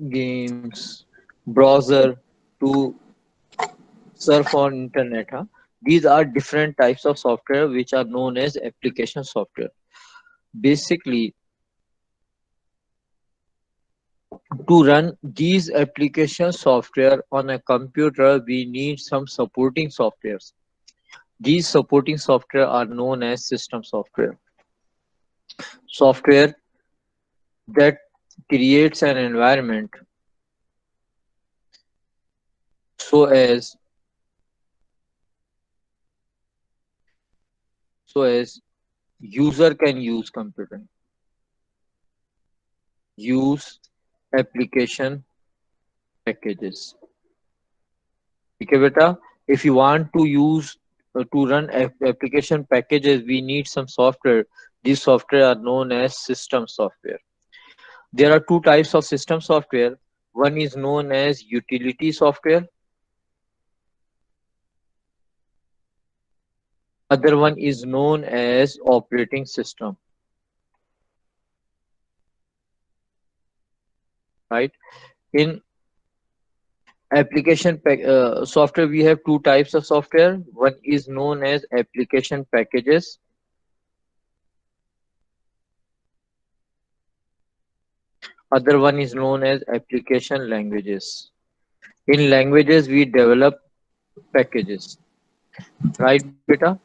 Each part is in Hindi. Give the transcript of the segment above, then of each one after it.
games, browser to surf on internet. Huh? These are different types of software which are known as application software. Basically, to run these application software on a computer, we need some supporting softwares. These supporting software are known as system software. Software that creates an environment so as user can use computer, use application packages. Okay, beta. If you want to use to run application packages, we need some software. These software are known as system software. There are two types of system software. One is known as utility software. Other one is known as operating system. Right? In software, we have two types of software. One is known as application packages. Other one is known as application languages. In languages, we develop packages. Right, beta?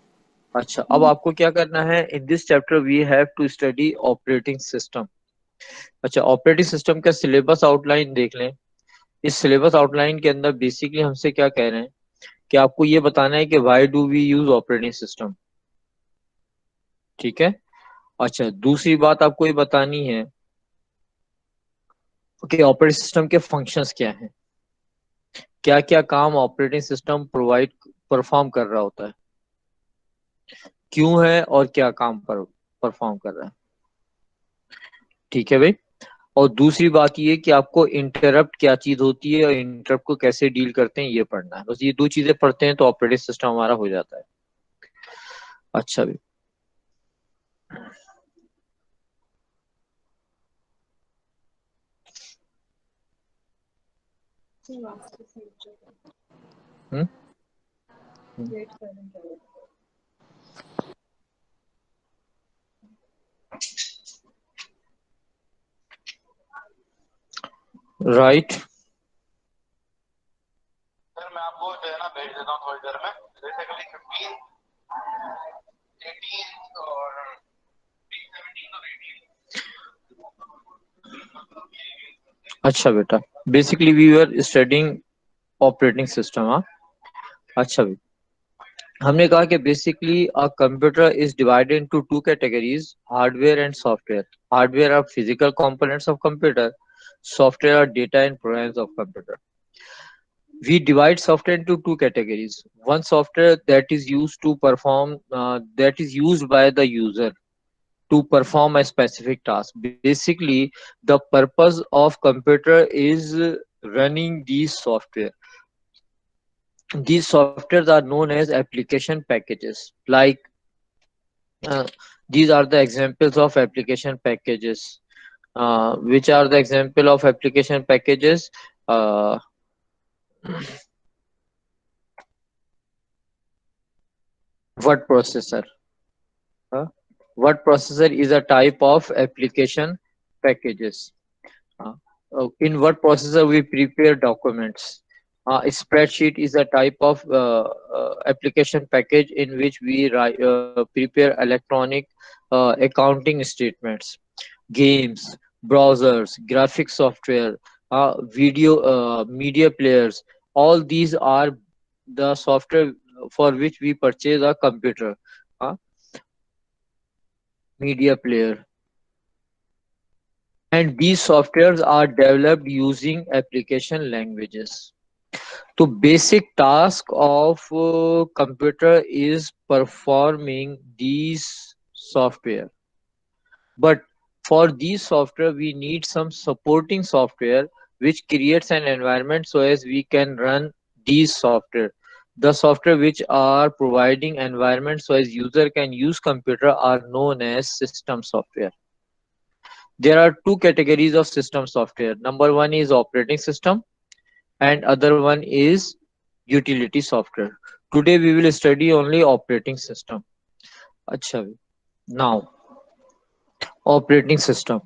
अच्छा, अब आपको क्या करना है? In this chapter, we have to study operating system. अच्छा, ऑपरेटिंग सिस्टम का सिलेबस आउटलाइन देख लें. इस सिलेबस आउटलाइन के अंदर बेसिकली हमसे क्या कह रहे हैं कि आपको ये बताना है कि why do we use operating system. ठीक है. अच्छा, दूसरी बात आपको ये बतानी है कि ऑपरेटिंग सिस्टम के फंक्शंस क्या हैं, क्या क्या काम ऑपरेटिंग सिस्टम प्रोवाइड परफॉर्म कर रहा होता है, क्यों है और क्या काम पर परफॉर्म कर रहा है. ठीक है भाई. और दूसरी बात ये कि आपको इंटरप्ट क्या चीज होती है और इंटरप्ट को कैसे डील करते हैं ये पढ़ना है. बस ये दो चीजें पढ़ते हैं तो ऑपरेटिंग सिस्टम हमारा हो जाता है. अच्छा भाई. हम्म. राइट. सर मैं आपको जो है ना भेज देता हूँ थोड़ी देर में. बेसिकली 15, 18 और 17 और 18. अच्छा बेटा, basically we were studying operating system. हाँ. अच्छा भाई. हमने कहा कि basically a computer is divided into two categories, hardware and software. Hardware are physical components of computer. Software are data and programs of computer. We divide software into two categories. One software that is used to perform, that is used by the user to perform a specific task. Basically, the purpose of computer is running these software. These softwares are known as application packages. Like uh, these are the examples of application packages. Which are the example of application packages? Uh, word processor. Uh, word processor is a type of application packages. Uh, in word processor, we prepare documents. A spreadsheet is a type of application package in which we prepare electronic accounting statements. Games, browsers, graphic software, video, media players. All these are the software for which we purchase a computer. Uh, media player. And these softwares are developed using application languages. The basic task of computer is performing these software. But for these software, we need some supporting software which creates an environment so as we can run these software. The software which are providing environment so as user can use computer are known as system software. There are two categories of system software. Number one is operating system and other one is utility software. Today we will study only operating system. अच्छा, now operating system.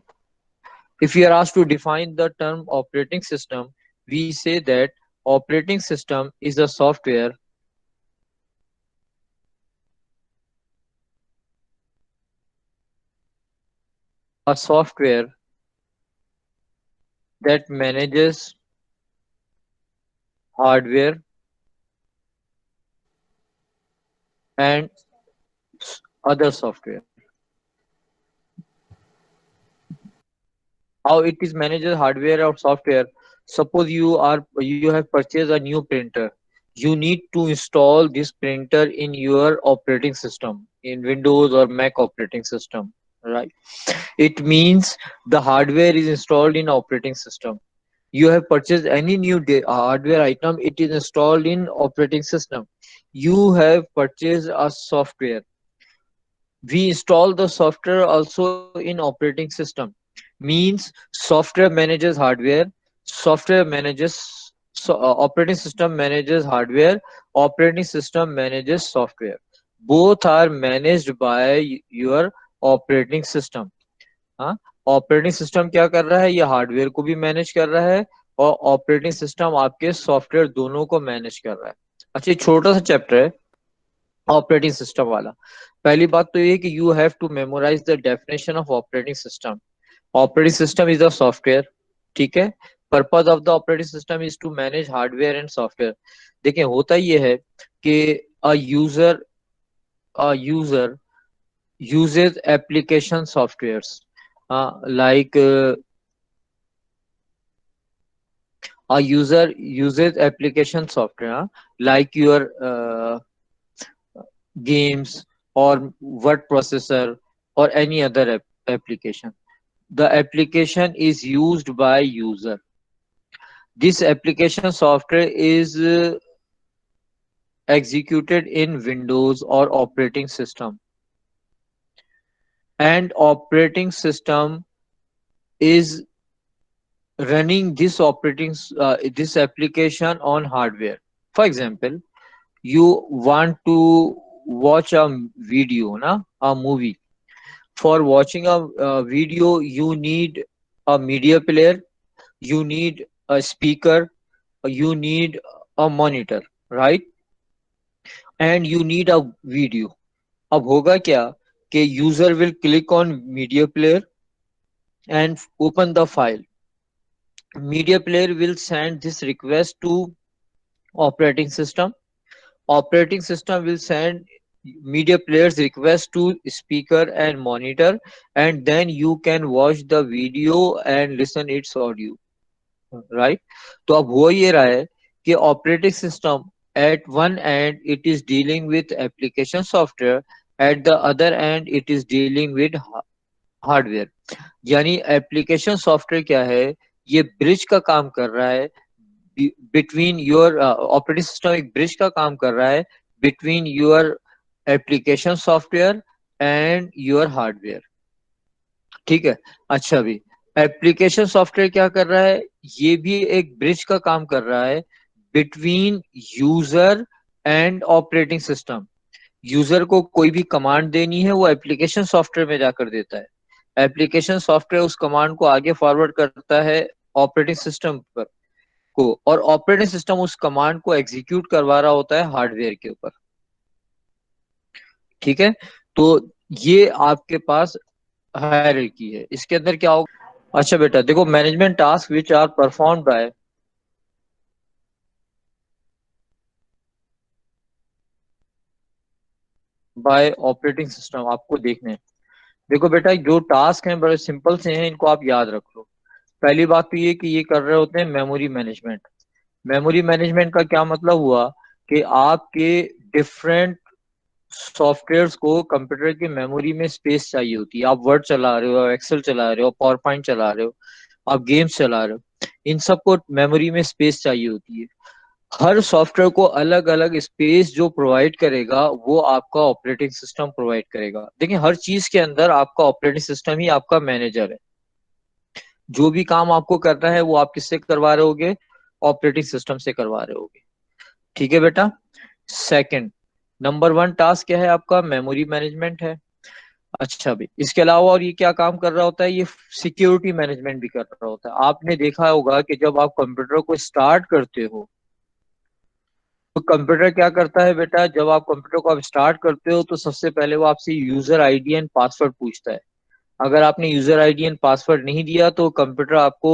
If you are asked to define the term operating system, we say that operating system is a software that manages hardware and other software. How it is manages hardware or software? Suppose you have purchased a new printer. You need to install this printer in your operating system, in Windows or Mac operating system, right? It means the hardware is installed in operating system. You have purchased any new hardware item, it is installed in operating system. You have purchased a software, we install the software also in operating system. Means software manages hardware, software manages operating system manages hardware, operating system manages software. Both are managed by your operating system. हाँ, ऑपरेटिंग सिस्टम क्या कर रहा है, ये हार्डवेयर को भी मैनेज कर रहा है और ऑपरेटिंग सिस्टम आपके सॉफ्टवेयर दोनों को मैनेज कर रहा है। अच्छा, ये छोटा सा चैप्टर है ऑपरेटिंग सिस्टम वाला। पहली बात तो ये कि you have to memorise the definition of operating system. Operating system is a software, ठीक है। Purpose of the operating system is to manage hardware and software. देखिए होता ये है कि a user a user uses application softwares, like a user uses application software, like your games or word processor or any other application. The application is used by user. This application software is executed in Windows or operating system, and operating system is running this application on hardware. For example, you want to watch a video, a movie. For watching a video, you need a media player, you need a speaker, you need a monitor, right? And you need a video. अब होगा क्या कि user will click on media player and open the file. Media player will send this request to operating system. Operating system will send media player's request to speaker and monitor, and then you can watch the video and listen its audio, right? तो अब हो ये रहा है कि operating system at one end it is dealing with application software, at the other end it is dealing with hardware. यानी एप्लीकेशन सॉफ्टवेयर क्या है, ये ब्रिज का काम कर रहा है बिटवीन योर ऑपरेटिंग सिस्टम, एक ब्रिज का काम कर रहा है between your application software and your hardware, ठीक है। अच्छा, भी एप्लीकेशन सॉफ्टवेयर क्या कर रहा है, ये भी एक ब्रिज का काम कर रहा है between user and operating system. User को कोई भी कमांड देनी है वो एप्लीकेशन सॉफ्टवेयर में जाकर देता है, एप्लीकेशन सॉफ्टवेयर उस कमांड को आगे फॉरवर्ड करता है ऑपरेटिंग सिस्टम पर को, और ऑपरेटिंग सिस्टम उस कमांड को एग्जीक्यूट करवा रहा होता है हार्डवेयर के ऊपर, ठीक है। तो ये आपके पास हायरार्की है, इसके अंदर क्या होगा। अच्छा बेटा देखो, management task which are performed by operating system आपको देखने हैं। देखो बेटा, जो टास्क हैं बड़े सिंपल से हैं, इनको आप याद रख लो। पहली बात तो ये कि ये कर रहे होते हैं मेमोरी मैनेजमेंट। मेमोरी मैनेजमेंट का क्या मतलब हुआ कि आपके डिफरेंट सॉफ्टवेयर्स को कंप्यूटर की मेमोरी में स्पेस चाहिए होती है। आप वर्ड चला रहे हो, एक्सेल चला रहे हो, पावर पॉइंट चला रहे हो, आप गेम्स चला रहे हो, इन सबको मेमोरी में स्पेस चाहिए होती है। हर सॉफ्टवेयर को अलग अलग स्पेस जो प्रोवाइड करेगा वो आपका ऑपरेटिंग सिस्टम प्रोवाइड करेगा। देखिए हर चीज के अंदर आपका ऑपरेटिंग सिस्टम ही आपका मैनेजर है। जो भी काम आपको करना है वो आप किससे करवा रहे होगे, ऑपरेटिंग सिस्टम से करवा रहे होगे। ठीक है बेटा। सेकंड, नंबर वन टास्क क्या है आपका, मेमोरी मैनेजमेंट है। अच्छा भी, इसके अलावा और ये क्या काम कर रहा होता है, ये सिक्योरिटी मैनेजमेंट भी कर रहा होता है। आपने देखा होगा कि जब आप कंप्यूटर को स्टार्ट करते हो तो कंप्यूटर क्या करता है बेटा, जब आप कंप्यूटर को आप स्टार्ट करते हो तो सबसे पहले वो आपसे यूजर आईडी एंड पासवर्ड पूछता है। अगर आपने यूजर आईडी एंड पासवर्ड नहीं दिया तो कंप्यूटर आपको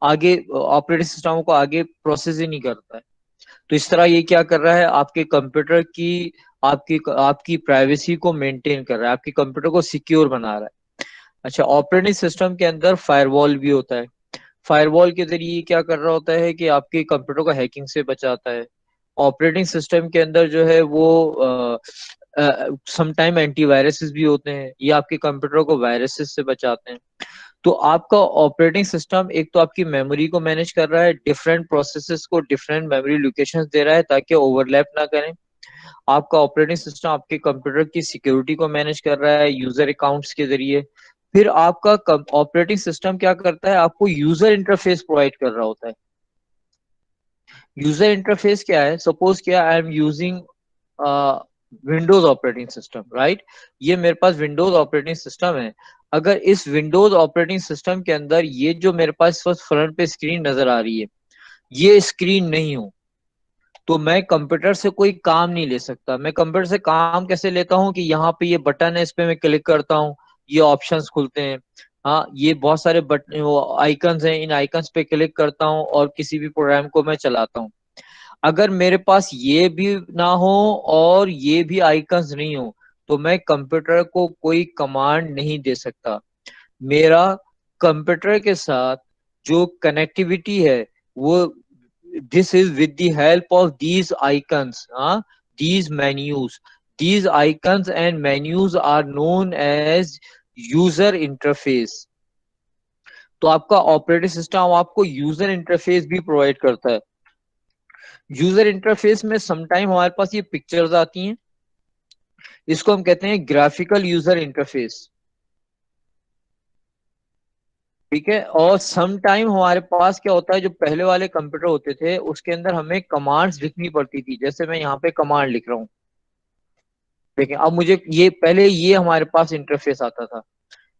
आगे ऑपरेटिंग सिस्टम को आगे प्रोसेस ही नहीं करता है। तो इस तरह ये क्या कर रहा है, आपके कंप्यूटर की आपकी आपकी प्राइवेसी को मेंटेन कर रहा है, आपके कंप्यूटर को सिक्योर बना रहा है। अच्छा, ऑपरेटिंग सिस्टम के अंदर फायरवॉल भी होता है। फायरवॉल के जरिए क्या कर रहा होता है कि आपके कंप्यूटर को हैकिंग से बचाता है। ऑपरेटिंग सिस्टम के अंदर जो है वो समटाइम एंटीवायरसेस भी होते हैं, ये आपके कंप्यूटर को वायरसेस से बचाते हैं। तो आपका ऑपरेटिंग सिस्टम एक तो आपकी मेमोरी को मैनेज कर रहा है, डिफरेंट प्रोसेसेस को डिफरेंट मेमोरी लोकेशंस दे रहा है ताकि ओवरलैप ना करें। आपका ऑपरेटिंग सिस्टम आपके कंप्यूटर की सिक्योरिटी को मैनेज कर रहा है यूजर अकाउंट्स के जरिए। फिर आपका ऑपरेटिंग सिस्टम क्या करता है, आपको यूजर इंटरफेस प्रोवाइड कर रहा होता है। यूजर इंटरफेस क्या है, सपोज क्या I am using Windows operating system, right. ये मेरे पास विंडोज ऑपरेटिंग सिस्टम है। अगर इस विंडोज ऑपरेटिंग सिस्टम के अंदर ये जो मेरे पास इस वक्त फ्रंट पे स्क्रीन नजर आ रही है, ये स्क्रीन नहीं हो तो मैं कंप्यूटर से कोई काम नहीं ले सकता। मैं कंप्यूटर से काम कैसे लेता हूँ कि यहाँ पे ये बटन है, इस पे मैं क्लिक करता हूँ, ये ऑप्शंस खुलते हैं। हाँ, ये बहुत सारे बटन वो आइकन्स हैं, इन आइकन्स पे क्लिक करता हूँ और किसी भी प्रोग्राम को मैं चलाता हूँ। अगर मेरे पास ये भी ना हो और ये भी आइकन्स नहीं हो तो मैं कंप्यूटर को कोई कमांड नहीं दे सकता। मेरा कंप्यूटर के साथ जो कनेक्टिविटी है वो this is with the help of these icons, हाँ, these menus. These icons and menus are known as user interface. तो आपका ऑपरेटिंग सिस्टम आपको यूजर इंटरफेस भी प्रोवाइड करता है। यूजर इंटरफेस में समटाइम हमारे पास ये पिक्चर्स आती हैं, इसको हम कहते हैं ग्राफिकल यूजर इंटरफेस। ठीक है। और सम टाइम हमारे पास क्या होता है, जो पहले वाले कंप्यूटर होते थे उसके अंदर हमें कमांड्स लिखनी पड़ती थी, जैसे मैं यहाँ पे कमांड लिख रहा हूँ। देखिए अब मुझे ये पहले ये हमारे पास इंटरफेस आता था,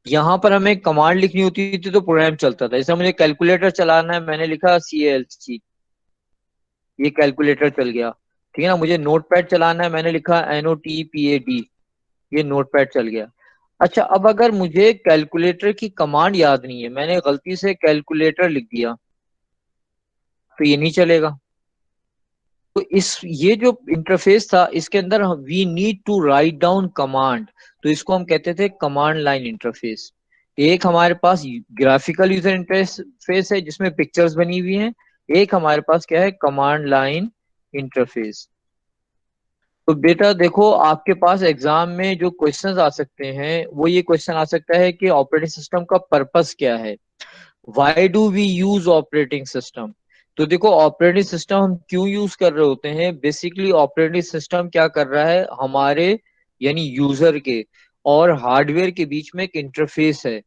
यहाँ पर हमें कमांड लिखनी होती थी तो प्रोग्राम चलता था। जैसे मुझे कैलकुलेटर चलाना है, मैंने लिखा CALC, ये कैलकुलेटर चल गया। ठीक है ना। मुझे नोटपैड चलाना है, मैंने लिखा NOTPAD, ये नोटपैड चल गया। अच्छा, अब अगर मुझे कैलकुलेटर की कमांड याद नहीं है, मैंने गलती से कैलकुलेटर लिख दिया तो ये नहीं चलेगा। तो इस ये जो इंटरफेस था इसके अंदर we need to write down command, तो इसको हम कहते थे कमांड लाइन इंटरफेस। एक हमारे पास ग्राफिकल यूजर इंटरफेस है जिसमें पिक्चर्स बनी हुई हैं, एक हमारे पास क्या है, कमांड लाइन इंटरफेस। तो बेटा देखो, आपके पास एग्जाम में जो क्वेश्चंस आ सकते हैं वो ये क्वेश्चन आ सकता है कि ऑपरेटिंग सिस्टम का पर्पस क्या है, why do we use operating system. तो देखो, ऑपरेटिंग सिस्टम हम क्यों यूज कर रहे होते हैं, बेसिकली ऑपरेटिंग सिस्टम क्या कर रहा है, हमारे यानी यूजर के और हार्डवेयर के बीच में एक इंटरफेस है।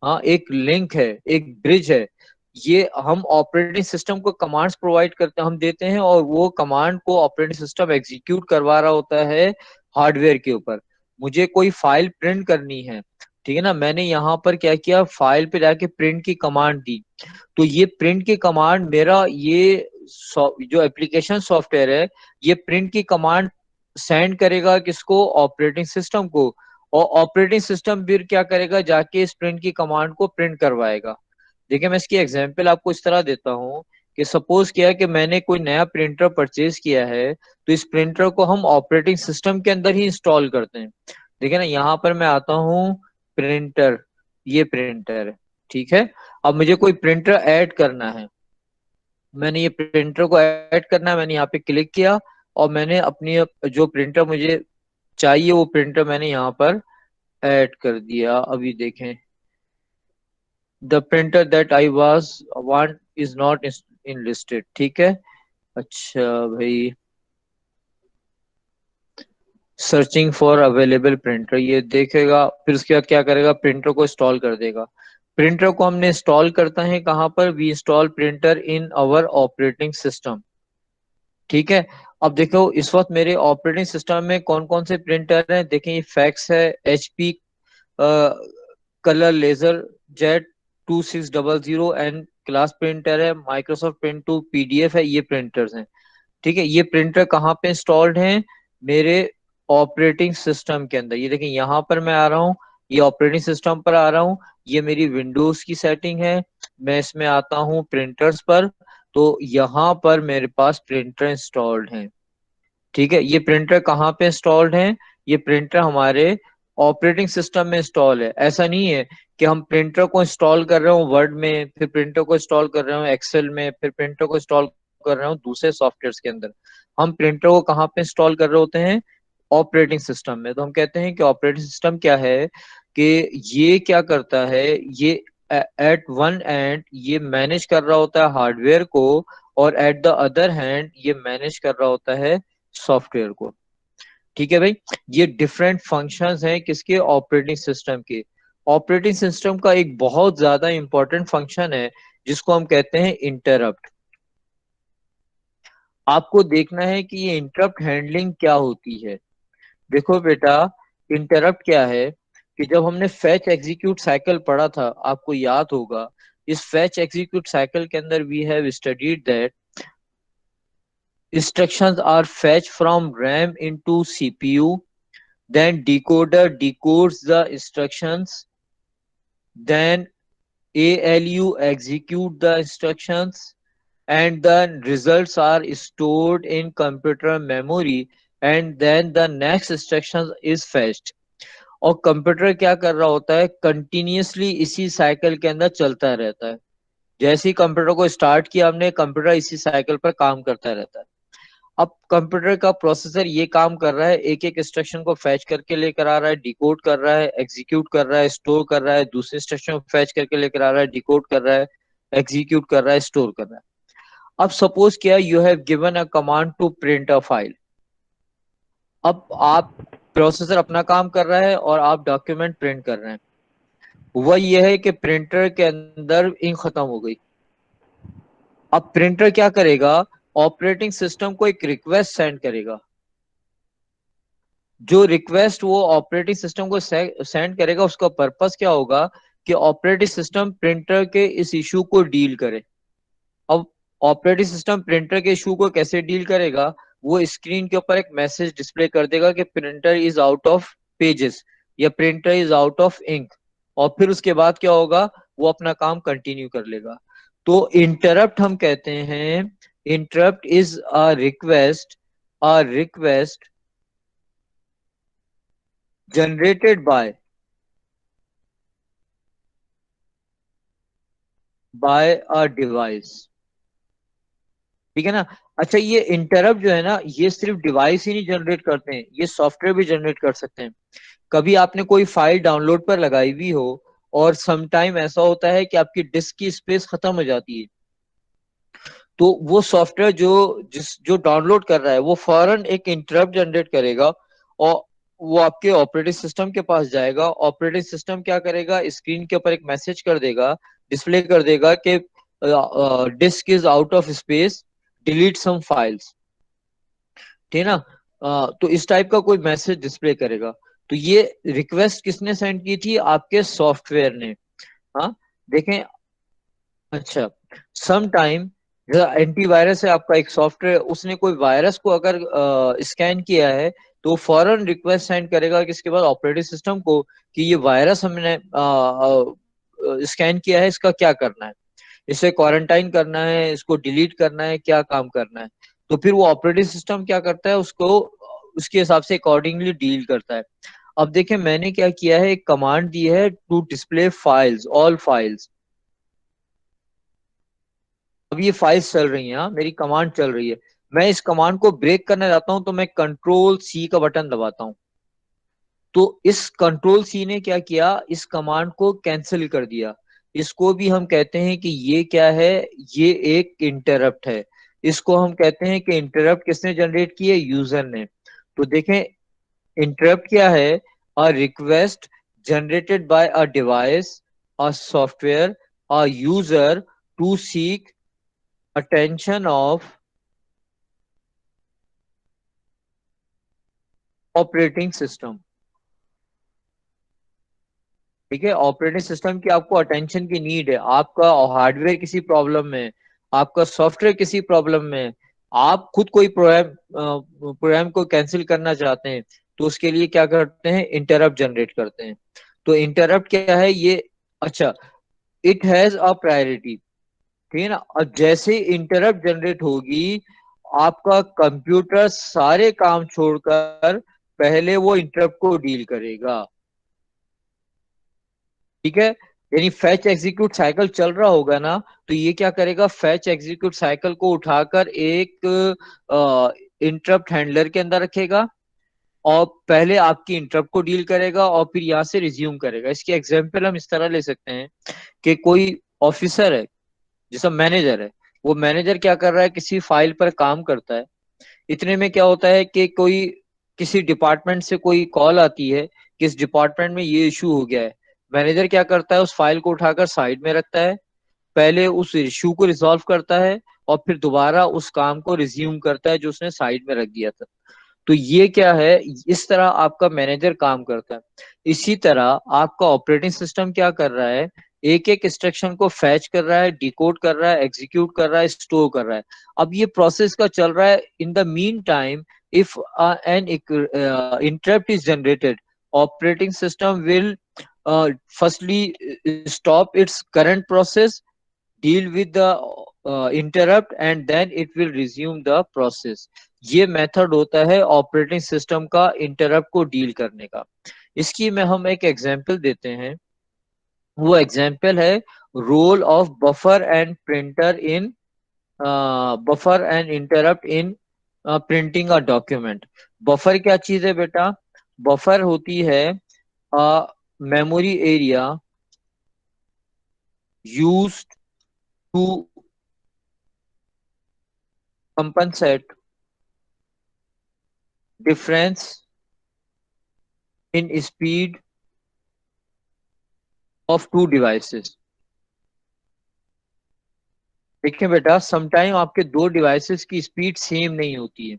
हाँ, एक लिंक है, एक ब्रिज है। ये हम ऑपरेटिंग सिस्टम को कमांड्स प्रोवाइड करते हैं, हम देते हैं, और वो कमांड को ऑपरेटिंग सिस्टम एग्जीक्यूट करवा रहा होता है हार्डवेयर के ऊपर। मुझे कोई फाइल प्रिंट करनी है, ठीक है ना, मैंने यहाँ पर क्या किया, फाइल पे जाके प्रिंट की कमांड दी। तो ये प्रिंट की कमांड मेरा ये जो एप्लीकेशन सॉफ्टवेयर है, ये प्रिंट की कमांड सेंड करेगा किसको, ऑपरेटिंग सिस्टम को। और ऑपरेटिंग सिस्टम फिर क्या करेगा, जाके इस प्रिंट की कमांड को प्रिंट करवाएगा। देखिए मैं इसकी एग्जांपल आपको इस तरह देता हूँ कि सपोज किया कि मैंने कोई नया प्रिंटर परचेज किया है, तो इस प्रिंटर को हम ऑपरेटिंग सिस्टम के अंदर ही इंस्टॉल करते हैं। देखिए ना, यहाँ पर मैं आता हूँ, प्रिंटर, ये प्रिंटर है, ठीक है। अब मुझे कोई प्रिंटर ऐड करना है, मैंने ये प्रिंटर को ऐड करना है, मैंने यहाँ पे क्लिक किया और मैंने अपनी जो प्रिंटर मुझे चाहिए वो प्रिंटर मैंने यहाँ पर ऐड कर दिया। अभी देखें, the printer that I was want is not in listed, ठीक है। अच्छा भाई, सर्चिंग फॉर अवेलेबल प्रिंटर, ये देखेगा, फिर उसके बाद क्या करेगा, प्रिंटर को इंस्टॉल कर देगा। प्रिंटर को हमने इंस्टॉल करता है कहाँ पर, we install printer in our operating system. ठीक है। अब देखो इस वक्त मेरे ऑपरेटिंग सिस्टम में कौन कौन से प्रिंटर हैं, देखें ये फैक्स है, HP colour laser jet 2600 and class printer है, माइक्रोसॉफ्ट प्रिंट टू पीडीएफ है, ये प्रिंटर्स हैं। ठीक है। ये प्रिंटर कहाँ पे इंस्टॉल्ड हैं, मेरे ऑपरेटिंग सिस्टम के अंदर। ये देखें यहाँ पर मैं आ रहा हूँ, ये ऑपरेटिंग सिस्टम पर आ रहा हूँ, ये मेरी विंडोज की सेटिंग है। मैं इसमें आता हूँ प्रिंटर्स पर, तो यहाँ पर मेरे पास प्रिंटर इंस्टॉल्ड हैं। ठीक है। ये प्रिंटर कहाँ पे इंस्टॉल्ड है, ये प्रिंटर हमारे ऑपरेटिंग सिस्टम में इंस्टॉल है। ऐसा नहीं है कि हम प्रिंटर को इंस्टॉल कर रहे हो वर्ड में, फिर प्रिंटर को इंस्टॉल कर रहे हो एक्सेल में, फिर प्रिंटर को इंस्टॉल कर रहे हो दूसरे सॉफ्टवेयर के अंदर। हम प्रिंटर को कहाँ पे इंस्टॉल कर रहे होते हैं, ऑपरेटिंग सिस्टम में। तो हम कहते हैं कि ऑपरेटिंग सिस्टम क्या है, कि ये क्या करता है, ये एट वन एंड ये मैनेज कर रहा होता है हार्डवेयर को, और एट द अदर हैंड ये मैनेज कर रहा होता है सॉफ्टवेयर को। ठीक है भाई। ये डिफरेंट फंक्शंस हैं किसके, ऑपरेटिंग सिस्टम के। ऑपरेटिंग सिस्टम का एक बहुत ज्यादा इंपॉर्टेंट फंक्शन है जिसको हम कहते हैं इंटरप्ट। आपको देखना है कि ये इंटरप्ट हैंडलिंग क्या होती है। देखो बेटा, इंटरप्ट क्या है, कि जब हमने फैच एग्जीक्यूट साइकिल पढ़ा था, आपको याद होगा, इस फैच एग्जीक्यूट साइकिल के अंदर we have studied that instructions are fetched from RAM into CPU, then decoder decodes the instructions, then ALU execute the instructions, and the results are stored in computer memory, and then the next instruction is fetched। और कंप्यूटर क्या कर रहा होता है, कंटिन्यूअसली इसी साइकिल के अंदर चलता रहता है। जैसे ही कंप्यूटर को स्टार्ट किया हमने, कंप्यूटर इसी साइकिल पर काम करता रहता है। अब कंप्यूटर का प्रोसेसर ये काम कर रहा है, एक एक इंस्ट्रक्शन को फैच करके लेकर आ रहा है, डिकोड कर रहा है, एग्जीक्यूट कर रहा है, स्टोर कर रहा है, दूसरे इंस्ट्रक्शन को फैच करके लेकर आ रहा है, डिकोड कर रहा है, एग्जीक्यूट कर रहा है, स्टोर कर रहा है। अब सपोज किया you have given a command to print a file. अब आप, प्रोसेसर अपना काम कर रहा है और आप डॉक्यूमेंट प्रिंट कर रहे हैं। हुआ यह है कि प्रिंटर के अंदर इंक खत्म हो गई। अब प्रिंटर क्या करेगा, ऑपरेटिंग सिस्टम को एक रिक्वेस्ट सेंड करेगा। जो रिक्वेस्ट वो ऑपरेटिंग सिस्टम को सेंड करेगा, उसका पर्पस क्या होगा, कि ऑपरेटिंग सिस्टम प्रिंटर के इस इशू को डील करे। अब ऑपरेटिंग सिस्टम प्रिंटर के इशू को कैसे डील करेगा, वो स्क्रीन के ऊपर एक मैसेज डिस्प्ले कर देगा कि printer is out of pages, या printer is out of ink. और फिर उसके बाद क्या होगा, वो अपना काम कंटिन्यू कर लेगा। तो इंटरप्ट हम कहते हैं, interrupt is a request generated by a device. ठीक है ना। अच्छा, ये इंटरप्ट जो है ना, ये सिर्फ डिवाइस ही नहीं जनरेट करते हैं, ये सॉफ्टवेयर भी जनरेट कर सकते हैं। कभी आपने कोई फाइल डाउनलोड पर लगाई हुई हो, और समटाइम ऐसा होता है कि आपकी डिस्क की स्पेस खत्म हो जाती है, तो वो सॉफ्टवेयर जो डाउनलोड कर रहा है, वो फौरन एक इंटरप्ट जनरेट करेगा, और वो आपके ऑपरेटिंग सिस्टम के पास जाएगा। ऑपरेटिंग सिस्टम क्या करेगा, स्क्रीन के ऊपर एक मैसेज कर देगा, डिस्प्ले कर देगा कि disk is out of space, delete some files. ठीक है ना। तो इस टाइप का कोई मैसेज डिस्प्ले करेगा। तो ये रिक्वेस्ट किसने सेंड की थी, आपके सॉफ्टवेयर ने। हाँ, देखें। अच्छा, सम टाइम एंटीवायरस है आपका एक सॉफ्टवेयर, उसने कोई वायरस को अगर स्कैन किया है, तो फौरन रिक्वेस्ट सेंड करेगा किसके बाद, ऑपरेटिंग सिस्टम को, कि ये वायरस हमने स्कैन किया है, इसका क्या करना है, इसे क्वारंटाइन करना है, इसको डिलीट करना है, क्या काम करना है। तो फिर वो ऑपरेटिंग सिस्टम क्या करता है, उसको उसके हिसाब से अकॉर्डिंगली डील करता है। अब देखें मैंने क्या किया है, एक कमांड दी है to display files, all files. अब ये फाइल्स चल रही हैं, हाँ, मेरी कमांड चल रही है। मैं इस कमांड को ब्रेक करना चाहता हूं, तो मैं कंट्रोल सी का बटन दबाता हूं। तो इस कंट्रोल सी ने क्या किया, इस कमांड को कैंसिल कर दिया। इसको भी हम कहते हैं कि ये क्या है, ये एक इंटरप्ट है। इसको हम कहते हैं कि इंटरप्ट किसने जनरेट की है, यूजर ने। तो देखें, इंटरप्ट क्या है, a request generated by a device a software, a user to seek attention of operating system. ठीक है, ऑपरेटिंग सिस्टम की आपको अटेंशन की नीड है, आपका हार्डवेयर किसी प्रॉब्लम में, आपका सॉफ्टवेयर किसी प्रॉब्लम में, आप खुद कोई प्रोग्राम को कैंसिल करना चाहते हैं, तो उसके लिए क्या करते हैं, इंटरप्ट जनरेट करते हैं। तो इंटरप्ट क्या है ये, अच्छा, इट हैज अ प्रायोरिटी। ठीक है ना, और जैसे इंटरप्ट जनरेट होगी, आपका कंप्यूटर सारे काम छोड़कर पहले वो इंटरप्ट को डील करेगा। ठीक है, यानी फैच एग्जीक्यूट साइकिल चल रहा होगा ना, तो ये क्या करेगा, फैच एग्जीक्यूट साइकिल को उठाकर एक इंटरप्ट हैंडलर के अंदर रखेगा, और पहले आपकी इंटरप्ट को डील करेगा और फिर यहाँ से रिज्यूम करेगा। इसकी एग्जांपल हम इस तरह ले सकते हैं कि कोई ऑफिसर है, जैसा मैनेजर है, वो मैनेजर क्या कर रहा है, किसी फाइल पर काम करता है। इतने में क्या होता है कि कोई किसी डिपार्टमेंट से कोई कॉल आती है कि इस डिपार्टमेंट में ये इशू हो गया है। मैनेजर क्या करता है, उस फाइल को उठाकर साइड में रखता है, पहले उस इशू को रिजॉल्व करता है, और फिर दोबारा उस काम को रिज्यूम करता है जो उसने साइड में रख दिया था। तो ये क्या है, इस तरह आपका मैनेजर काम करता है। इसी तरह आपका ऑपरेटिंग सिस्टम क्या कर रहा है, एक एक इंस्ट्रक्शन को फैच कर रहा है, डिकोड कर रहा है, एग्जीक्यूट कर रहा है, स्टोर कर रहा है। अब ये प्रोसेस का चल रहा है, in the meantime if an interrupt is generated, operating system will firstly stop its current process, deal with the interrupt, and then it will resume the process। ये मेथड होता है ऑपरेटिंग सिस्टम का इंटरप्ट को डील करने का। इसकी में हम एक एग्जांपल देते हैं, वो एग्जांपल है role of buffer and printer in buffer and interrupt in printing a document. Buffer क्या चीज है बेटा, बफर होती है memory area used to compensate difference in speed of two devices। देखिए बेटा, समटाइम आपके दो डिवाइसेस की स्पीड सेम नहीं होती है,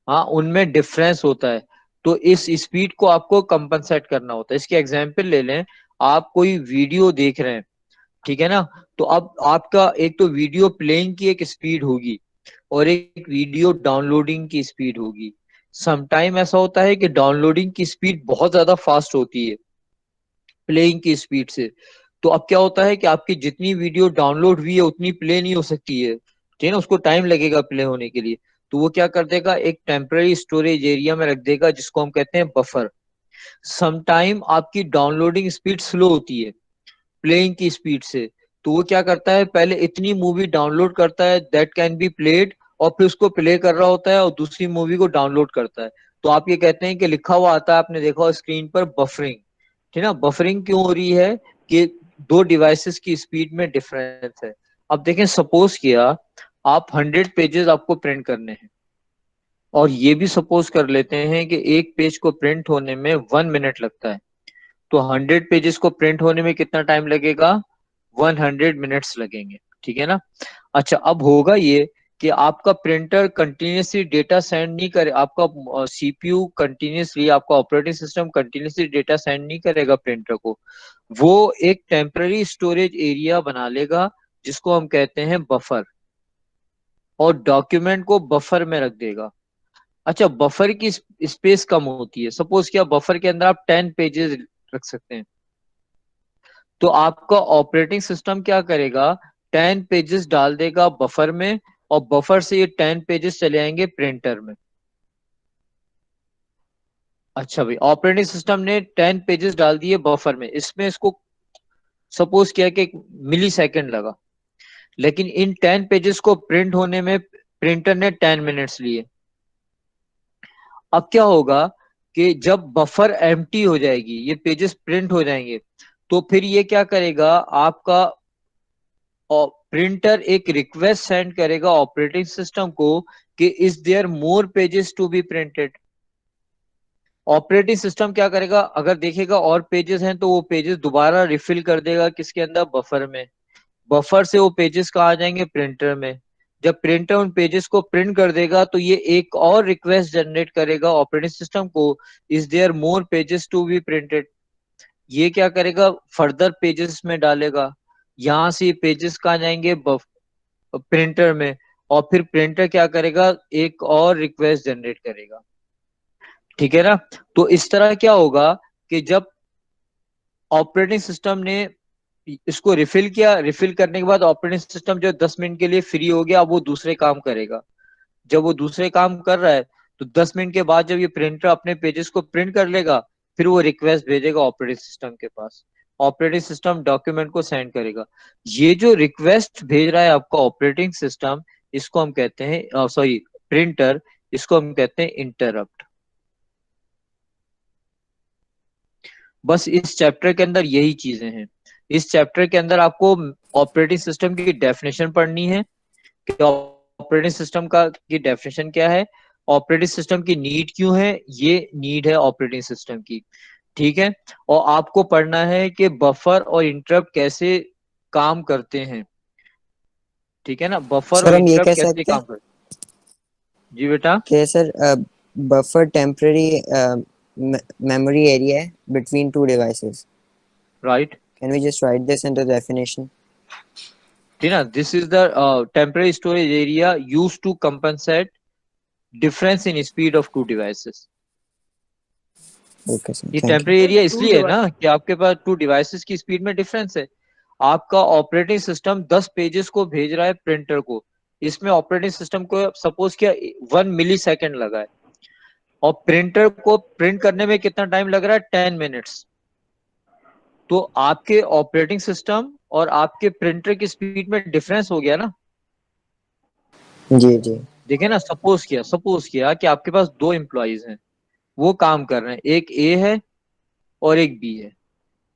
हाँ उनमें डिफरेंस होता है। तो इस स्पीड को आपको कंपनसेट करना होता है। इसकी एग्जांपल ले लें, आप कोई वीडियो देख रहे हैं, ठीक है ना, तो अब आपका एक तो वीडियो प्लेइंग की एक स्पीड होगी, और एक वीडियो डाउनलोडिंग की स्पीड होगी। समटाइम ऐसा होता है कि डाउनलोडिंग की स्पीड बहुत ज्यादा फास्ट होती है प्लेइंग की स्पीड से। तो अब क्या होता है कि आपकी जितनी वीडियो डाउनलोड हुई है उतनी प्ले नहीं हो सकती है, ठीक है ना, उसको टाइम लगेगा प्ले होने के लिए। तो वो क्या कर देगा, एक टेम्पररी स्टोरेज एरिया में रख देगा, जिसको हम कहते हैं बफर। समटाइम आपकी डाउनलोडिंग स्पीड स्लो होती है प्लेइंग की स्पीड से, तो वो क्या करता है, पहले इतनी मूवी डाउनलोड करता है दैट कैन बी प्लेड, और फिर उसको प्ले कर रहा होता है और दूसरी मूवी को डाउनलोड करता है। तो आप ये कहते हैं कि लिखा हुआ आता है, आपने देखा स्क्रीन पर बफरिंग। ठीक है ना, बफरिंग क्यों हो रही है, कि दो डिवाइसेस की स्पीड में डिफरेंस है। अब देखें, सपोज किया आप 100 पेजेस आपको प्रिंट करने हैं, और ये भी सपोज कर लेते हैं कि एक पेज को प्रिंट होने में 1 मिनट लगता है। तो 100 पेजेस को प्रिंट होने में कितना टाइम लगेगा, 100 मिनट्स लगेंगे। ठीक है ना। अच्छा, अब होगा ये कि आपका प्रिंटर कंटिन्यूसली डेटा सेंड नहीं करे, आपका सीपीयू कंटिन्यूसली, आपका operating system continuously data send नहीं करेगा प्रिंटर को। वो एक टेम्पररी स्टोरेज एरिया बना लेगा, जिसको हम कहते हैं बफर, और डॉक्यूमेंट को बफर में रख देगा। अच्छा, बफर की स्पेस कम होती है, सपोज क्या बफर के अंदर आप 10 पेजेस रख सकते हैं, तो आपका ऑपरेटिंग सिस्टम क्या करेगा, 10 पेजेस डाल देगा बफर में, और बफर से ये 10 पेजेस चले आएंगे प्रिंटर में। अच्छा भाई, ऑपरेटिंग सिस्टम ने 10 पेजेस डाल दिए बफर में, इसमें इसको सपोज किया कि 1 मिली सेकेंड लगा, लेकिन इन 10 पेजेस को प्रिंट होने में प्रिंटर ने 10 मिनट्स लिए। अब क्या होगा कि जब बफर एम्प्टी हो जाएगी, ये पेजेस प्रिंट हो जाएंगे, तो फिर ये क्या करेगा, आपका और प्रिंटर एक रिक्वेस्ट सेंड करेगा ऑपरेटिंग सिस्टम को कि is there more pages to be printed. Operating system क्या करेगा, अगर देखेगा और पेजेस हैं तो वो पेजेस दोबारा रिफिल कर देगा किसके अंदर, बफर में। बफर से वो पेजेस कहाँ आ जाएंगे, प्रिंटर में। जब प्रिंटर उन पेजेस को प्रिंट कर देगा तो ये एक और रिक्वेस्ट जनरेट करेगा ऑपरेटिंग सिस्टम को, is there more pages to be printed. ये क्या करेगा, फर्दर पेजेस में डालेगा। यहाँ से ये पेजेस कहाँ जाएंगे, प्रिंटर में। और फिर प्रिंटर क्या करेगा, एक और रिक्वेस्ट जनरेट करेगा। ठीक है ना। तो इस तरह क्या होगा कि जब ऑपरेटिंग सिस्टम ने इसको रिफिल किया, रिफिल करने के बाद ऑपरेटिंग सिस्टम जो 10 मिनट के लिए फ्री हो गया, अब वो दूसरे काम करेगा। जब वो दूसरे काम कर रहा है तो 10 मिनट के बाद जब ये प्रिंटर अपने पेजेस को प्रिंट कर लेगा, फिर वो रिक्वेस्ट भेजेगा ऑपरेटिंग सिस्टम के पास। ऑपरेटिंग सिस्टम डॉक्यूमेंट को सेंड करेगा। ये जो रिक्वेस्ट भेज रहा है आपका ऑपरेटिंग सिस्टम, इसको हम कहते हैं, सॉरी, प्रिंटर, इसको हम कहते हैं इंटरप्ट। बस इस चैप्टर के अंदर यही चीजें हैं। इस चैप्टर के अंदर आपको ऑपरेटिंग सिस्टम की डेफिनेशन पढ़नी है कि ऑपरेटिंग सिस्टम का की डेफिनेशन क्या है, ऑपरेटिंग सिस्टम की नीड क्यों है, ये नीड है ऑपरेटिंग सिस्टम की। ठीक है। और आपको पढ़ना है कि बफर और इंटरप्ट कैसे काम करते हैं। ठीक है ना, बफर और सर हम ये कह इंटरप्ट कैसे सकते काम हैं करते हैं। जी बेटा। कि sir buffer temporary memory area between two devices. Right. Can we just write this in the definition? ठीक है ना, this is the temporary storage area use to compensate difference in speed of two devices. Okay, sir. ये Thank you. Temporary sir area to इसलिए है ना डिवाइस कि आपके पास टू डिवाइसेस की स्पीड में डिफरेंस है। आपका ऑपरेटिंग सिस्टम 10 पेजेस को भेज रहा है प्रिंटर को, इसमें ऑपरेटिंग सिस्टम को सपोज किया 1 मिली सेकेंड लगा है, और प्रिंटर को प्रिंट करने में कितना टाइम लग रहा है, 10 मिनट्स। तो आपके ऑपरेटिंग सिस्टम और आपके प्रिंटर की स्पीड में डिफरेंस हो गया ना। जी जी। देखिए ना, सपोज किया कि आपके पास दो एम्प्लॉयज हैं, वो काम कर रहे हैं, एक ए है और एक बी है।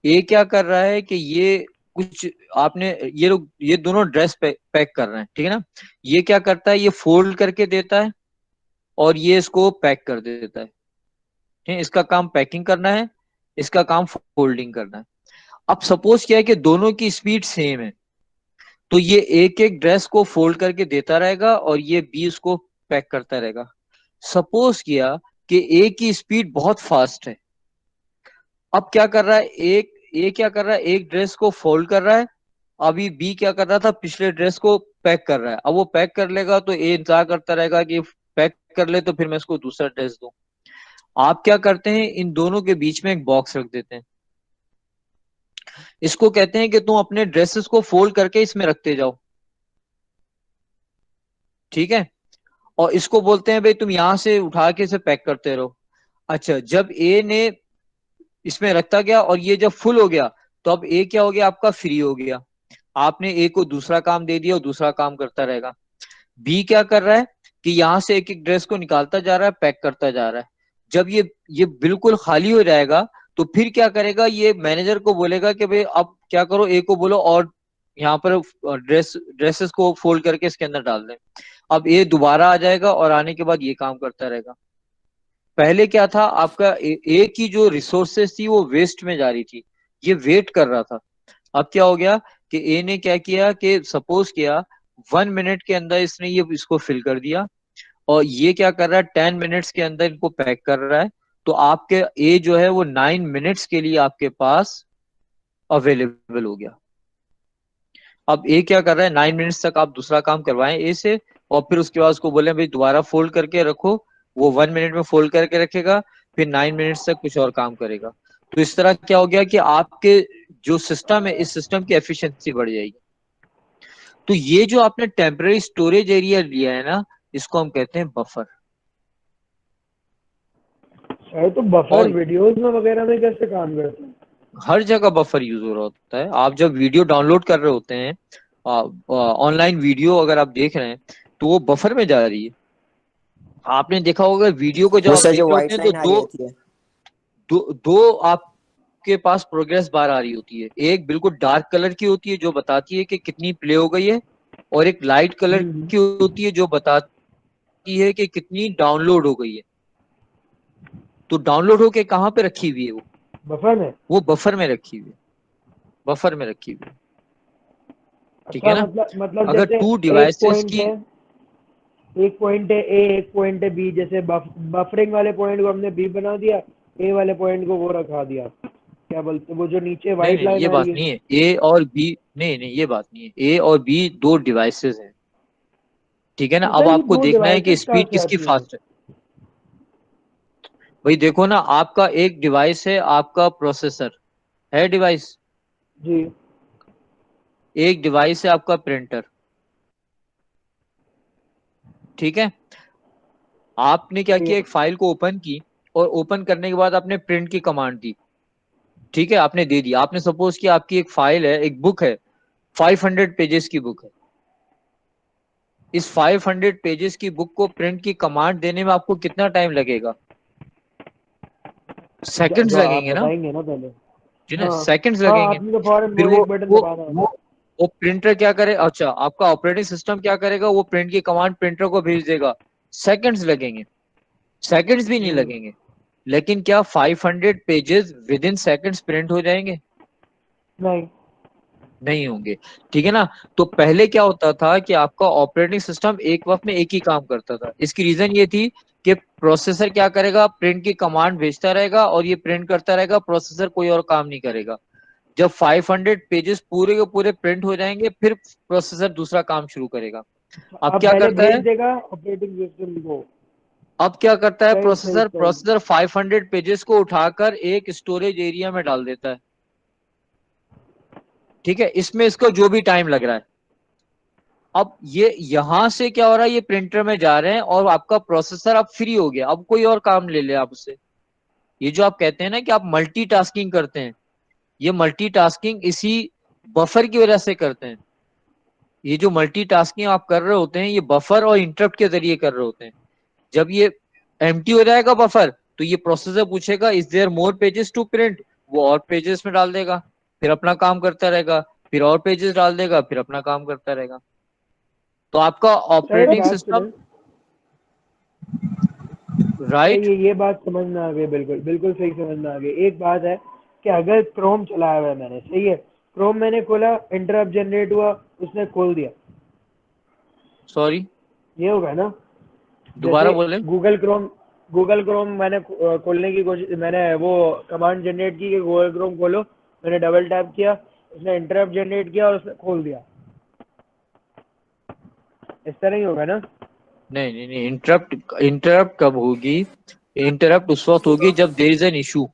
ए क्या कर रहा है कि ये कुछ आपने ये लोग ये दोनों ड्रेस पैक कर रहे हैं, ठीक है ना। ये क्या करता है, ये फोल्ड करके देता है और ये इसको पैक कर देता है। ठीक है, इसका काम पैकिंग करना है, इसका काम फोल्डिंग करना है। अब सपोज क्या है कि दोनों की स्पीड सेम है, तो ये एक एक ड्रेस को फोल्ड करके देता रहेगा और ये बी उसको पैक करता रहेगा। सपोज किया कि ए की स्पीड बहुत फास्ट है। अब क्या कर रहा है, ए क्या कर रहा है, एक ड्रेस को फोल्ड कर रहा है। अभी बी क्या कर रहा था, पिछले ड्रेस को पैक कर रहा है। अब वो पैक कर लेगा तो ए इंतजार करता रहेगा कि पैक कर ले तो फिर मैं इसको दूसरा ड्रेस दूं। आप क्या करते हैं, इन दोनों के बीच में एक बॉक्स रख देते हैं। इसको कहते हैं कि तुम अपने ड्रेसेस को फोल्ड करके इसमें रखते जाओ। ठीक है। और इसको बोलते हैं भाई तुम यहां से उठा के इसे पैक करते रहो। अच्छा, जब ए ने इसमें रखता गया और ये जब फुल हो गया, तो अब ए क्या हो गया, आपका फ्री हो गया। आपने ए को दूसरा काम दे दिया और दूसरा काम करता रहेगा। बी क्या कर रहा है कि यहां से एक एक ड्रेस को निकालता जा रहा है, पैक करता जा रहा है। जब ये बिल्कुल खाली हो जाएगा तो फिर क्या करेगा, ये मैनेजर को बोलेगा कि भाई अब क्या करो, ए को बोलो और यहाँ पर ड्रेसेस को फोल्ड करके इसके अंदर डाल दें। अब ए दोबारा आ जाएगा और आने के बाद ये काम करता रहेगा। पहले क्या था, आपका ए की जो रिसोर्सेस थी वो वेस्ट में जा रही थी, ये वेट कर रहा था। अब क्या हो गया कि ए ने क्या किया कि सपोज किया 1 मिनट के अंदर इसने ये इसको फिल कर दिया, और ये क्या कर रहा है, 10 मिनट्स के अंदर इनको पैक कर रहा है। तो आपके ए जो है वो 9 मिनट्स के लिए आपके पास अवेलेबल हो गया। अब ए क्या कर रहा है, 9 मिनट्स तक आप दूसरा काम करवाएं ए से, और फिर उसके बाद उसको बोले भाई दोबारा फोल्ड करके रखो। वो 1 मिनट में फोल्ड करके रखेगा, फिर 9 मिनट्स तक कुछ और काम करेगा। तो इस तरह क्या हो गया कि आपके जो सिस्टम है, इस सिस्टम की एफिशिएंसी बढ़ जाएगी। तो ये जो आपने टेम्पररी स्टोरेज एरिया लिया है ना, इसको हम कहते हैं बफर। सर तो बफर और वीडियोस में वगैरह में कैसे काम करता है? हर जगह बफर यूज हो रहा होता है। आप जब वीडियो डाउनलोड कर रहे होते हैं, ऑनलाइन वीडियो अगर आप देख रहे हैं, तो वो बफर में जा रही है। आपने देखा होगा वीडियो को जब वो आप सर देख जो रहे होते व्हाइट हैं तो लाइन आ रही होती है। दो आपके पास प्रोग्रेस बार आ रही होती है। एक बिल्कुल डार्क कलर की होती है जो बताती है कि कितनी प्ले हो गई है, और एक लाइट कलर की होती है जो बताती है कि कितनी डाउनलोड हो गई है। तो डाउनलोड होके कहाँ पे रखी हुई है बफर में। वो बफर में रखी हुई है, बफर में रखी हुई है। ठीक है अच्छा, ना। मतलब अगर जैसे टू एक डिवाइसेस पॉइंट की, है, एक पॉइंट है ए, एक पॉइंट है बी, जैसे बफरिंग वाले पॉइंट को हमने बी बना दिया, ए वाले पॉइंट को वो रखा दिया, क्या बोलते वो जो नीचे नहीं व्हाइट नहीं लाइन ये आ बात रही है। नहीं है, ए और बी, नहीं नहीं ये बात नहीं है, ए और बी दो डिवाइसेस हैं। ठीक है ना। तो अब सर ये आपको दो देखना है कि डिवाइसेस कहाँ स्पीड से किसकी आती हैं? फास्ट है। भाई देखो ना, आपका एक डिवाइस है, आपका प्रोसेसर है डिवाइस, जी। एक डिवाइस है आपका प्रिंटर। ठीक है। आपने क्या सही है। किया, एक फाइल को ओपन की, और ओपन करने के बाद आपने प्रिंट की कमांड दी। ठीक है, आपने दे दिया। आपने सपोज कि आपकी एक फाइल है, एक बुक है, 500 पेजेस की बुक है। इस 500 पेजेस की बुक को प्रिंट की कमांड देने में आपको कितना टाइम लगेगा? सेकंड्स जो आप लगेंगे ना। बताएंगे ना पहले। जी ना, हाँ। सेकंड्स हाँ, लगेंगे। आपने तो फौरन फिर वो वो एक बटन वो दबाना वो होता वो प्रिंटर क्या करे, अच्छा आपका ऑपरेटिंग सिस्टम क्या करेगा, वो प्रिंट की कमांड प्रिंटर को भेज देगा। सेकंड्स लगेंगे, सेकंड्स भी नहीं है। लगेंगे। लेकिन क्या 500 pages with in seconds print हो जाएंगे? नहीं। नहीं होंगे। ठीक है ना। तो पहले क्या होता था कि आपका ऑपरेटिंग सिस्टम एक वक्त में एक ही काम करता था। इसकी रीजन ये थी कि प्रोसेसर क्या करेगा, प्रिंट की कमांड भेजता रहेगा और ये प्रिंट करता रहेगा, प्रोसेसर कोई और काम नहीं करेगा। जब 500 पेजेस पूरे के पूरे प्रिंट हो जाएंगे, फिर प्रोसेसर दूसरा काम शुरू करेगा। अब अब क्या पहले करता भेज है, देगा ऑपरेटिंग सिस्टम को। अब क्या करता है सही सही प्रोसेसर, सही। 500 पेजेस को उठाकर एक स्टोरेज एरिया में डाल देता है। ठीक है, इसमें इसको जो भी टाइम लग रहा है। अब ये यहां से क्या हो रहा है, ये प्रिंटर में जा रहे हैं और आपका प्रोसेसर अब फ्री हो गया, अब कोई और काम ले ले आप उससे। ये जो आप कहते हैं ना कि आप मल्टीटास्किंग करते हैं, ये मल्टीटास्किंग इसी बफर की वजह से करते हैं। ये जो मल्टीटास्किंग आप कर रहे होते हैं, ये बफर और इंटरप्ट के जरिए कर रहे होते हैं। जब ये एम्प्टी हो जाएगा बफर, तो ये प्रोसेसर पूछेगा is there more pages to print, वो और पेजेस में डाल देगा, फिर अपना काम करता रहेगा, फिर और पेजेस डाल देगा, फिर अपना काम करता रहेगा। तो आपका सर ऑपरेटिंग बात सिस्टम, सुने। राइट। ये बात समझ में आ गई, बिल्कुल बिल्कुल सही समझ में आ गई। एक बात है कि अगर क्रोम चलाया हुआ है मैंने, सही है, क्रोम मैंने खोला, इंटरप्ट जनरेट हुआ, उसने खोल दिया, सॉरी, ये होगा ना। दोबारा जैसे बोले। गूगल क्रोम मैंने खोलने की कोशिश, मैंने वो कमांड जनरेट की कि गूगल क्रोम खोलो, मैंने डबल टैप किया, उसने इंटरप्ट जनरेट किया और उसने खोल दिया, इस तरह ही होगा ना। नहीं नहीं नहीं, इंटरप्ट इंटरप्ट कब होगी? इंटरप्ट उस वक्त होगी जब देयर इज एन इशू।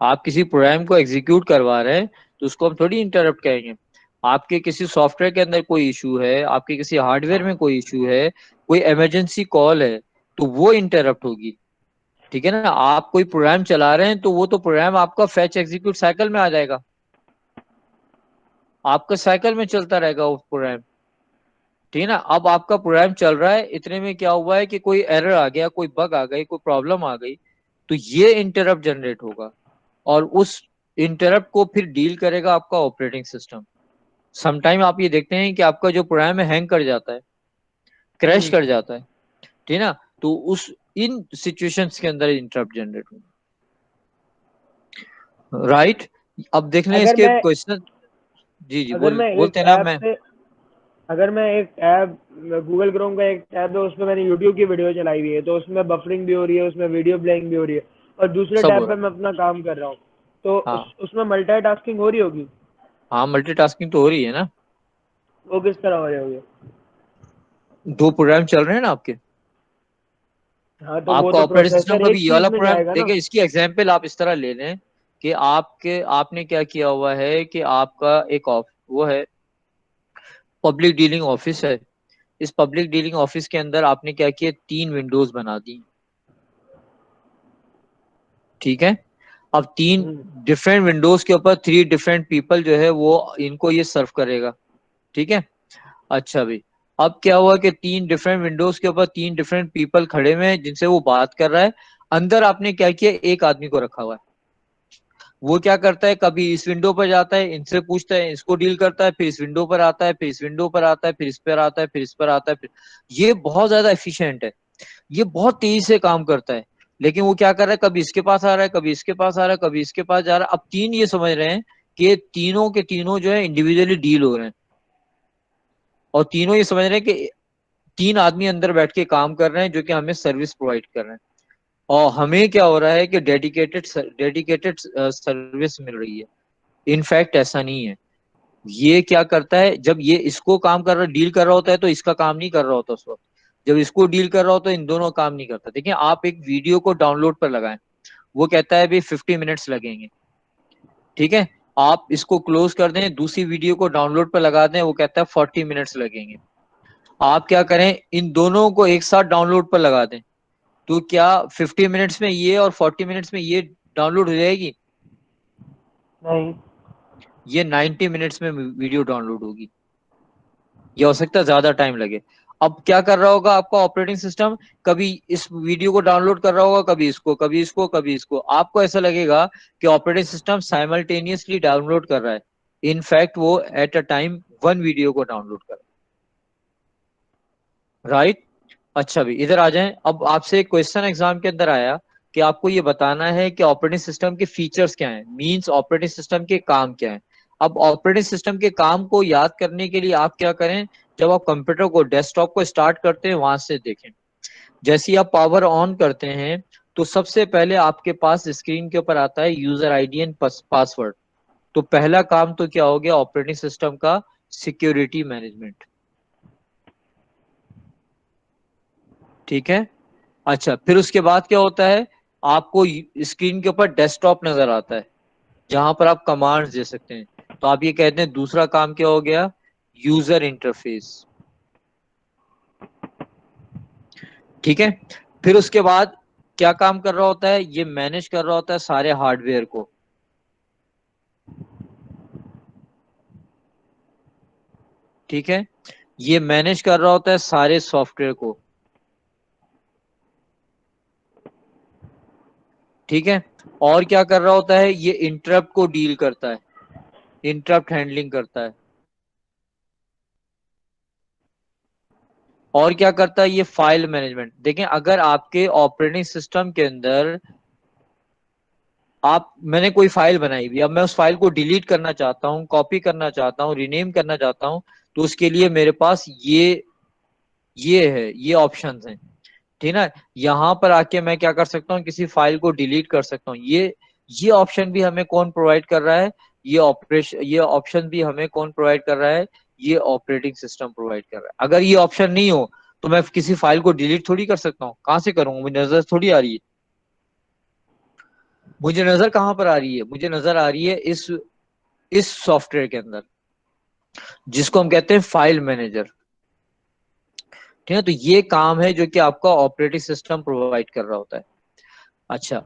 आप किसी प्रोग्राम को एग्जीक्यूट करवा रहे हैं, तो उसको हम थोड़ी इंटरप्ट कहेंगे। आपके किसी सॉफ्टवेयर के अंदर कोई इशू है, आपके किसी हार्डवेयर में कोई इशू है, कोई इमरजेंसी कॉल है, तो वो इंटरप्ट होगी। ठीक है ना। आप कोई प्रोग्राम चला रहे हैं, तो वो तो प्रोग्राम आपका फैच एग्जीक्यूट साइकिल में आ जाएगा, आपका साइकिल में चलता रहेगा वो प्रोग्राम। ठीक है ना। अब आपका प्रोग्राम चल रहा है, इतने में क्या हुआ है कि कोई एरर आ गया, कोई बग आ गई, कोई प्रॉब्लम आ गई, तो ये इंटरप्ट जनरेट होगा। और उस इंटरप्ट को फिर डील करेगा आपका ऑपरेटिंग सिस्टम। समटाइम आप ये देखते हैं कि आपका जो प्रोग्राम है हैंग कर जाता है, क्रैश कर जाता है। ठीक है ना। तो उस इन सिचुएशंस के अंदर इंटरप्ट जनरेट होगा, राइट। अब देख लें अगर इसके मैं क्वेश्चन। जी जी, अगर मैं एक बोलते हैं ना ऐप मैं। से अगर मैं एक ऐप, गूगल क्रोम का एक ऐप है, उसमें मैंने यूट्यूब की वीडियो चलाई हुई है, तो उसमें बफरिंग भी हो रही है, उसमें वीडियो प्लेइंग भी हो रही है, और दूसरे सब हो टैब रहा पे है। मैं अपना काम कर रहा हूँ, तो हाँ उसमें मल्टीटास्किंग हो रही होगी। हाँ, मल्टीटास्किंग तो हो रही है ना। वो किस तरह हो रही होगी? दो प्रोग्राम चल रहे हैं ना आपके। हाँ, तो वो आपका तो ऑपरेटिंग सिस्टम प्रोसेसर का भी एक ये चीज वाला में प्रोग्राम जाएगा ना। देखिए, इसकी एग्जांपल आप इस तरह ले लें कि आपने क्या किया हुआ है कि आपका एक वो है, पब्लिक डीलिंग ऑफिस है। इस पब्लिक डीलिंग ऑफिस के अंदर आपने क्या किया, 3 विंडोज बना दी। ठीक है। अब तीन हम्म। डिफरेंट विंडोज के ऊपर 3 डिफरेंट पीपल जो है वो इनको ये सर्व करेगा। ठीक है। अच्छा भाई, अब क्या हुआ कि 3 डिफरेंट विंडोज के ऊपर 3 डिफरेंट पीपल खड़े हुए हैं जिनसे वो बात कर रहा है। अंदर आपने क्या किया, एक आदमी को रखा हुआ है। वो क्या करता है, कभी इस विंडो पर जाता है, इनसे पूछता है, इसको डील करता है, फिर इस विंडो पर आता है, फिर इस विंडो पर आता है, फिर इस पर आता है, फिर इस पर आता है, फिर ये बहुत ज्यादा एफिशिएंट है। ये बहुत तेजी से काम करता है। लेकिन वो क्या कर रहा है, कभी इसके पास आ रहा है, कभी इसके पास आ रहा है, कभी इसके पास जा रहा है। अब तीन ये समझ रहे हैं कि ये तीनों के तीनों जो है इंडिविजुअली डील हो रहे हैं, और तीनों ये समझ रहे हैं कि तीन आदमी अंदर बैठ के काम कर रहे हैं जो कि हमें सर्विस प्रोवाइड कर रहे हैं, और हमें क्या हो रहा है कि डेडिकेटेड डेडिकेटेड सर्विस मिल रही है। इनफैक्ट ऐसा नहीं है। ये क्या करता है, जब ये इसको काम कर रहा डील कर रहा होता है तो इसका काम नहीं कर रहा होता उस वक्त, जब इसको डील कर रहा होता है इन दोनों काम नहीं करता। देखिए आप एक वीडियो को डाउनलोड पर लगाएं, वो कहता है भाई 50 मिनट्स लगेंगे, ठीक है। आप इसको क्लोज कर दें, दूसरी वीडियो को डाउनलोड पर लगा दें, वो कहता है 40 मिनट्स लगेंगे। आप क्या करें, इन दोनों को एक साथ डाउनलोड पर लगा दें, तो क्या 50 मिनट्स में ये और 40 मिनट्स में ये डाउनलोड हो जाएगी? नहीं, ये 90 मिनट्स में वीडियो डाउनलोड होगी। ये हो सकता है ज्यादा टाइम लगे। अब क्या कर रहा होगा आपका ऑपरेटिंग सिस्टम, कभी इस वीडियो को डाउनलोड कर रहा होगा, कभी इसको, कभी इसको, कभी इसको। आपको ऐसा लगेगा कि ऑपरेटिंग सिस्टम साइमल्टेनियसली डाउनलोड कर रहा है, इनफैक्ट वो at a time one video को डाउनलोड कर रहा है, राइट। अच्छा भी इधर आ जाएं। अब आपसे एक क्वेश्चन एग्जाम के अंदर आया कि आपको ये बताना है कि ऑपरेटिंग सिस्टम के फीचर्स क्या हैं, मींस ऑपरेटिंग सिस्टम के काम क्या हैं। अब ऑपरेटिंग सिस्टम के काम को याद करने के लिए आप क्या करें, जब आप कंप्यूटर को, डेस्कटॉप को स्टार्ट करते हैं वहां से देखें। जैसे ही आप पावर ऑन करते हैं तो सबसे पहले आपके पास स्क्रीन के ऊपर आता है यूजर आईडी एंड पासवर्ड। तो पहला काम तो क्या हो गया ऑपरेटिंग सिस्टम का, सिक्योरिटी मैनेजमेंट, ठीक है। अच्छा, फिर उसके बाद क्या होता है, आपको स्क्रीन के ऊपर डेस्कटॉप नजर आता है जहां पर आप कमांड्स दे सकते हैं। तो आप ये कहते हैं दूसरा काम क्या हो गया, यूजर इंटरफेस, ठीक है। फिर उसके बाद क्या काम कर रहा होता है, ये मैनेज कर रहा होता है सारे हार्डवेयर को, ठीक है। ये मैनेज कर रहा होता है सारे सॉफ्टवेयर को, ठीक है। और क्या कर रहा होता है, ये इंटरप्ट को डील करता है, इंटरप्ट हैंडलिंग करता है। और क्या करता है, ये फाइल मैनेजमेंट। देखें अगर आपके ऑपरेटिंग सिस्टम के अंदर आप, मैंने कोई फाइल बनाई हुई, अब मैं उस फाइल को डिलीट करना चाहता हूँ, कॉपी करना चाहता हूँ, रीनेम करना चाहता हूँ, तो उसके लिए मेरे पास ये है, ये ऑप्शंस हैं, ठीक है ना। यहाँ पर आके मैं क्या कर सकता हूँ, किसी फाइल को डिलीट कर सकता हूँ। ये ऑप्शन भी हमें कौन प्रोवाइड कर रहा है, ये ऑप्शन भी हमें कौन प्रोवाइड कर रहा है, ये ऑपरेटिंग सिस्टम प्रोवाइड कर रहा है। अगर ये ऑप्शन नहीं हो तो मैं किसी फाइल को डिलीट थोड़ी कर सकता हूँ, कहाँ से करूंगा, मुझे नजर थोड़ी आ रही है। मुझे नजर कहाँ पर आ रही है, मुझे नजर आ रही है इस सॉफ्टवेयर के अंदर, जिसको हम कहते हैं फाइल मैनेजर, ठीक है। तो ये काम है जो कि आपका ऑपरेटिंग सिस्टम प्रोवाइड कर रहा होता है। अच्छा,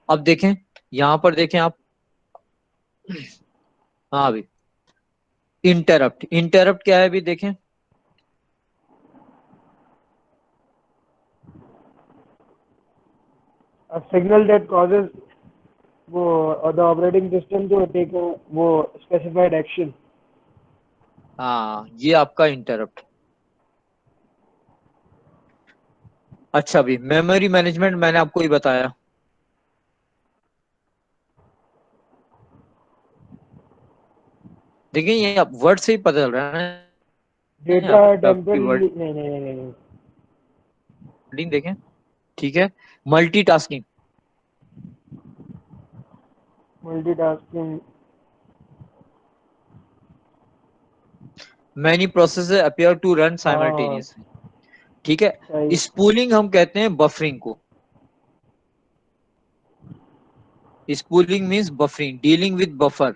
अब देखें, यहां पर देखें आप, हाँ अभी इंटरप्ट, इंटरप्ट क्या है अभी देखें। a signal that causes वो the operating system to take a वो specified action. हाँ ये आपका इंटरप्ट। अच्छा भी मेमोरी मैनेजमेंट मैंने आपको ही बताया, देखिए ये आप वर्ड से ही पता चल रहा है ना, Data आपकी वर्ड temporarily नहीं देखें, ठीक है। Multitasking, multitasking. Many processor appear to run हाँ साइमल्टेनियसली, ठीक है। सही. स्पूलिंग हम कहते हैं बफरिंग को, spooling means buffering, dealing with buffer.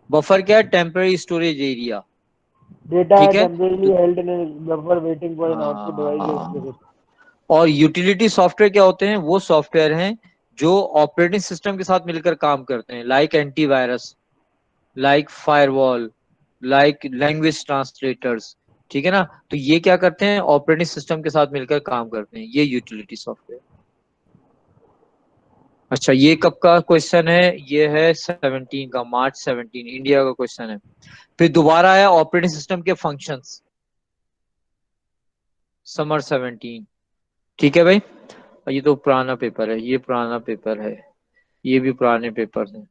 Buffer क्या है, टेम्पररी स्टोरेज एरिया, ठीक Data है। temporarily तो held in a buffer waiting for an output device or हाँ, specific. और यूटिलिटी सॉफ्टवेयर क्या होते हैं, वो सॉफ्टवेयर हैं जो ऑपरेटिंग सिस्टम के साथ मिलकर काम करते हैं, like antivirus, like firewall, like language translators, ठीक है ना। तो ये क्या करते हैं, ऑपरेटिंग सिस्टम के साथ मिलकर काम करते हैं, ये यूटिलिटी सॉफ्टवेयर। अच्छा, ये कब का क्वेश्चन है, ये है 17 का, मार्च 17, इंडिया का क्वेश्चन है। फिर दोबारा आया ऑपरेटिंग सिस्टम के फंक्शंस, समर 17, ठीक है भाई। ये तो पुराना पेपर है, ये पुराना पेपर है, ये भी पुराने पेपर हैं।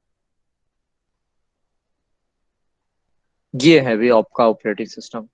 ये है भी आपका ऑपरेटिंग सिस्टम।